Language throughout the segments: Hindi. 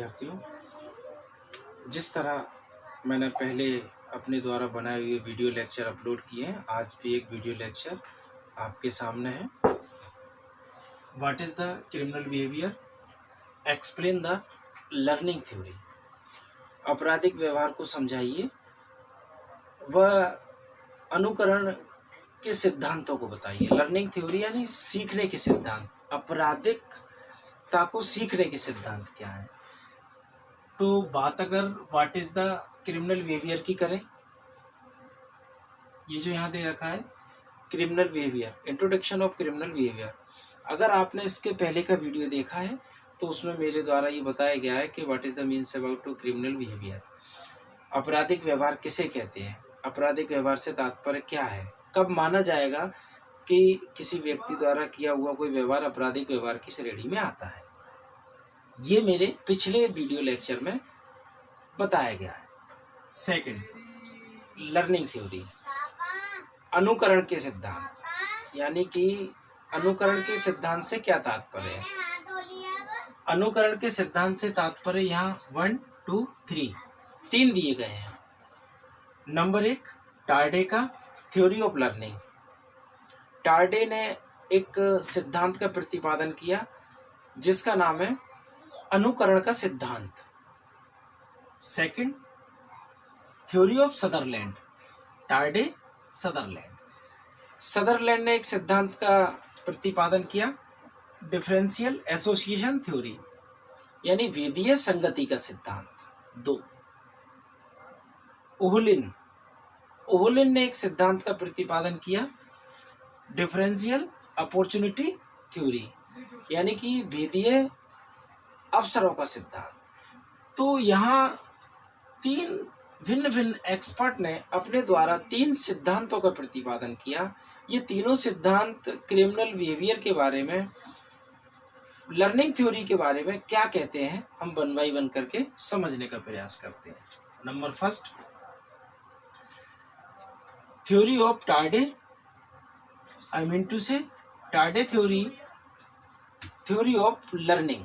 विद्यार्थियों, जिस तरह मैंने पहले अपने द्वारा बनाए हुए वीडियो लेक्चर अपलोड किए हैं, आज भी एक वीडियो लेक्चर आपके सामने है। What is the criminal behaviour, explain the learning theory. आपराधिक व्यवहार को समझाइए, वह अनुकरण के सिद्धांतों को बताइए। लर्निंग थ्योरी यानी सीखने के सिद्धांत, आपराधिकता को सीखने के सिद्धांत क्या है। तो बात अगर what is the criminal behaviour की करें, ये जो यहाँ दे रखा है criminal behaviour, introduction of criminal behaviour. अगर आपने इसके पहले का वीडियो देखा है तो उसमें मेरे द्वारा ये बताया गया है कि what is the means about to criminal behaviour. आपराधिक व्यवहार किसे कहते हैं, आपराधिक व्यवहार से तात्पर्य क्या है, कब माना जाएगा कि किसी व्यक्ति द्वारा किया हुआ कोई व्यवहार आपराधिक व्यवहार की श्रेणी में आता है। ये मेरे पिछले वीडियो लेक्चर में बताया गया है। सेकंड, लर्निंग थ्योरी, अनुकरण के सिद्धांत, यानी कि अनुकरण के सिद्धांत से क्या तात्पर्य है। अनुकरण के सिद्धांत से तात्पर्य यहाँ 1, 2, 3 दिए गए हैं। नंबर 1, टार्डे का थ्योरी ऑफ लर्निंग। टार्डे ने एक सिद्धांत का प्रतिपादन किया जिसका नाम है अनुकरण का सिद्धांत। Second, theory of Sutherland, Tarde Sutherland ने एक सिद्धांत का प्रतिपादन किया, डिफरेंशियल एसोसिएशन थ्योरी, यानी वेदीय संगति का सिद्धांत। 2, ओहुलिन ने एक सिद्धांत का प्रतिपादन किया, डिफरेंशियल अपॉर्चुनिटी थ्योरी, यानी कि भेदीय अवसरों का सिद्धांत। तो यहाँ 3 भिन्न एक्सपर्ट ने अपने द्वारा 3 सिद्धांतों का प्रतिपादन किया। ये तीनों सिद्धांत क्रिमिनल बिहेवियर के बारे में, लर्निंग थ्योरी के बारे में क्या कहते हैं, हम 1 बाय 1 करके समझने का प्रयास करते हैं। Number 1, theory of Tarde, I mean to say Tarde theory of learning.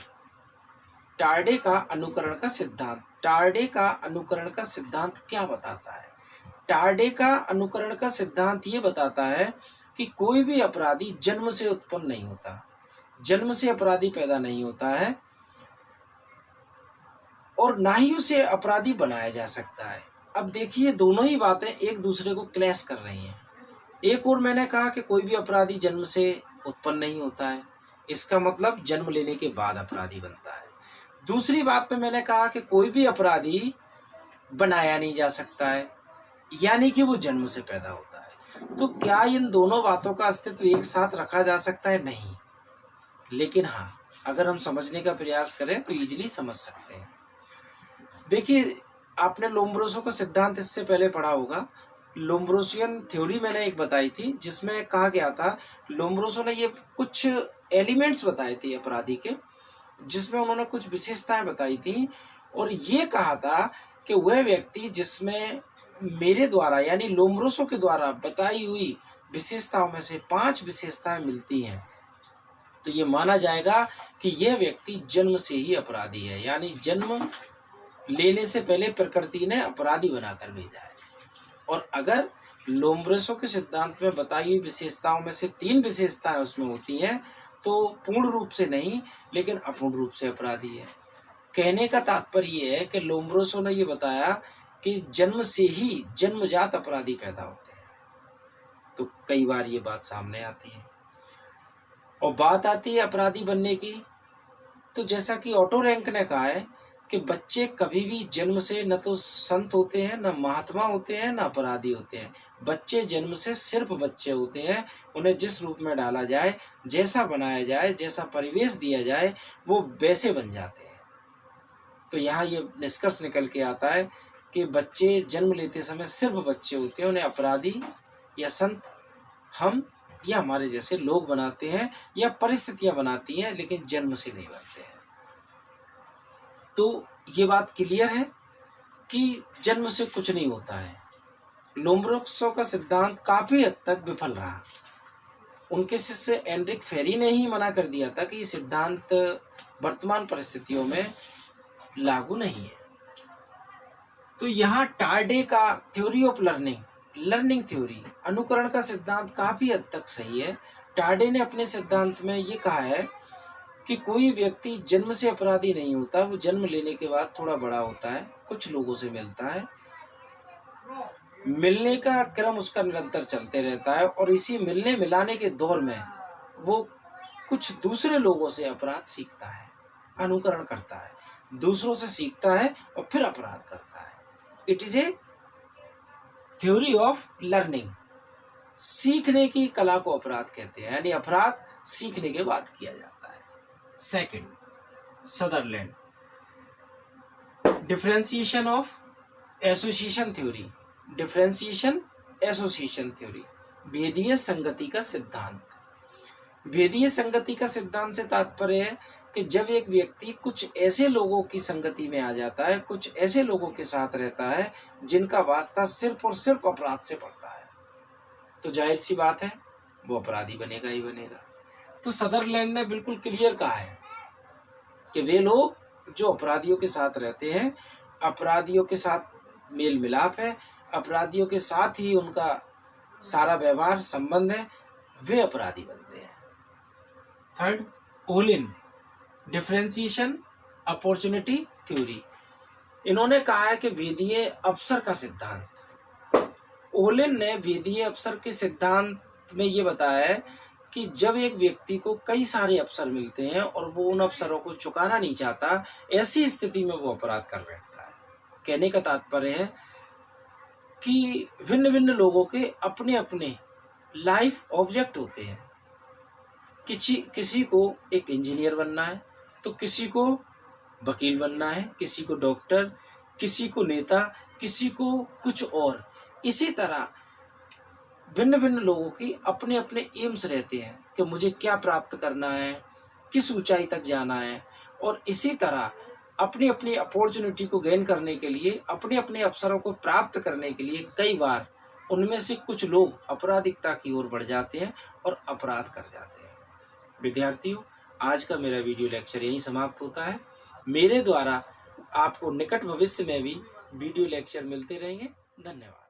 Tarde का अनुकरण का सिद्धांत। टार्डे का अनुकरण का सिद्धांत क्या बताता है। टार्डे का अनुकरण का सिद्धांत ये बताता है कि कोई भी अपराधी जन्म से उत्पन्न नहीं होता, जन्म से अपराधी पैदा नहीं होता है और ना ही उसे अपराधी बनाया जा सकता है। अब देखिए, दोनों ही बातें एक दूसरे को क्लैश कर रही हैं। एक और मैंने कहा कि कोई भी अपराधी जन्म से उत्पन्न नहीं होता है, इसका मतलब जन्म लेने के बाद अपराधी बनता है। दूसरी बात पे मैंने कहा कि कोई भी अपराधी बनाया नहीं जा सकता है, यानी कि वो जन्म से पैदा होता है। तो क्या इन दोनों बातों का अस्तित्व एक साथ रखा जा सकता है? नहीं, लेकिन हाँ, अगर हम समझने का प्रयास करें तो इजीली समझ सकते हैं। देखिए, आपने लोम्ब्रोसो का सिद्धांत इससे पहले पढ़ा होगा। लोम्ब्रोसियन थ्योरी मैंने एक बताई थी, जिसमें कहा गया था, लोम्ब्रोसो ने ये कुछ एलिमेंट्स बताए थे अपराधी के, जिसमें उन्होंने कुछ विशेषताएं बताई थी और ये कहा था कि वह व्यक्ति जिसमें मेरे द्वारा यानी लोम्ब्रोसो के द्वारा बताई हुई विशेषताओं में से 5 विशेषताएं मिलती हैं, तो ये माना जाएगा कि यह व्यक्ति जन्म से ही अपराधी है, यानी जन्म लेने से पहले प्रकृति ने अपराधी बनाकर भेजा है। और अगर लोम्ब्रोसो के सिद्धांत में बताई हुई विशेषताओं में से 3 विशेषताएं उसमें होती हैं, तो पूर्ण रूप से नहीं लेकिन अपूर्ण रूप से अपराधी है। कहने का तात्पर्य ये है कि लोम्ब्रोसो ने ये बताया कि जन्म से ही जन्मजात अपराधी पैदा होते हैं। तो कई बार ये बात सामने आती है और बात आती है अपराधी बनने की, तो जैसा कि ऑटो रैंक ने कहा है कि बच्चे कभी भी जन्म से न तो संत होते हैं, न महात्मा होते हैं, न अपराधी होते हैं। बच्चे जन्म से सिर्फ बच्चे होते हैं, उन्हें जिस रूप में डाला जाए, जैसा बनाया जाए, जैसा परिवेश दिया जाए, वो वैसे बन जाते हैं। तो यहाँ ये निष्कर्ष निकल के आता है कि बच्चे जन्म लेते समय सिर्फ बच्चे होते हैं, उन्हें अपराधी या संत हम या हमारे जैसे लोग बनाते हैं या परिस्थितियां बनाती हैं, लेकिन जन्म से नहीं बनते हैं। तो ये बात क्लियर है कि जन्म से कुछ नहीं होता है। लोम्ब्रोसो का सिद्धांत काफी हद तक विफल रहा। उनके शिष्य एनरिक फेरी ने ही मना कर दिया था कि ये सिद्धांत वर्तमान परिस्थितियों में लागू नहीं है। तो यहाँ टार्डे का थ्योरी ऑफ लर्निंग थ्योरी, अनुकरण का सिद्धांत काफी हद तक सही है। टार्डे ने अपने सिद्धांत में ये कहा है कि कोई व्यक्ति जन्म से अपराधी नहीं होता, वो जन्म लेने के बाद थोड़ा बड़ा होता है, कुछ लोगों से मिलता है, मिलने का क्रम उसका निरंतर चलते रहता है और इसी मिलने मिलाने के दौर में वो कुछ दूसरे लोगों से अपराध सीखता है, अनुकरण करता है, दूसरों से सीखता है और फिर अपराध करता है। It is a theory of learning. सीखने की कला को अपराध कहते हैं, यानी अपराध सीखने के बाद किया जाता है। Second, Sutherland, differentiation of association theory, भेदीय संगति का सिद्धांत। भेदीय संगति का सिद्धांत से तात्पर्य है कि जब एक व्यक्ति कुछ ऐसे लोगों की संगति में आ जाता है, कुछ ऐसे लोगों के साथ रहता है जिनका वास्ता सिर्फ और सिर्फ अपराध से पड़ता है, तो जाहिर सी बात है वो अपराधी बनेगा ही बनेगा। तो सदरलैंड ने बिल्कुल क्लियर कहा है कि वे लोग जो अपराधियों के साथ रहते हैं, अपराधियों के साथ मेल मिलाप है, अपराधियों के साथ ही उनका सारा व्यवहार संबंध है, वे अपराधी बनते हैं। Third, Olin, differentiation opportunity theory. इन्होंने कहा है कि भेदीय अवसर का सिद्धांत। ओलिन ने भेदीय अवसर के सिद्धांत में ये बताया है कि जब एक व्यक्ति को कई सारे अवसर मिलते हैं और वो उन अवसरों को चुकाना नहीं चाहता, ऐसी स्थिति में वो अपराध कर बैठता है। कहने का तात्पर्य है कि भिन्न भिन्न लोगों के अपने अपने लाइफ ऑब्जेक्ट होते हैं। किसी को एक इंजीनियर बनना है, तो किसी को वकील बनना है, किसी को डॉक्टर, किसी को नेता, किसी को कुछ और। इसी तरह भिन्न भिन्न लोगों की अपने अपने एम्स रहते हैं कि मुझे क्या प्राप्त करना है, किस ऊंचाई तक जाना है, और इसी तरह अपनी अपनी अपॉर्चुनिटी को गेन करने के लिए, अपने अपने अवसरों को प्राप्त करने के लिए कई बार उनमें से कुछ लोग अपराधिकता की ओर बढ़ जाते हैं और अपराध कर जाते हैं। विद्यार्थियों, आज का मेरा वीडियो लेक्चर यहीं समाप्त होता है। मेरे द्वारा आपको निकट भविष्य में भी वीडियो लेक्चर मिलते रहेंगे। धन्यवाद।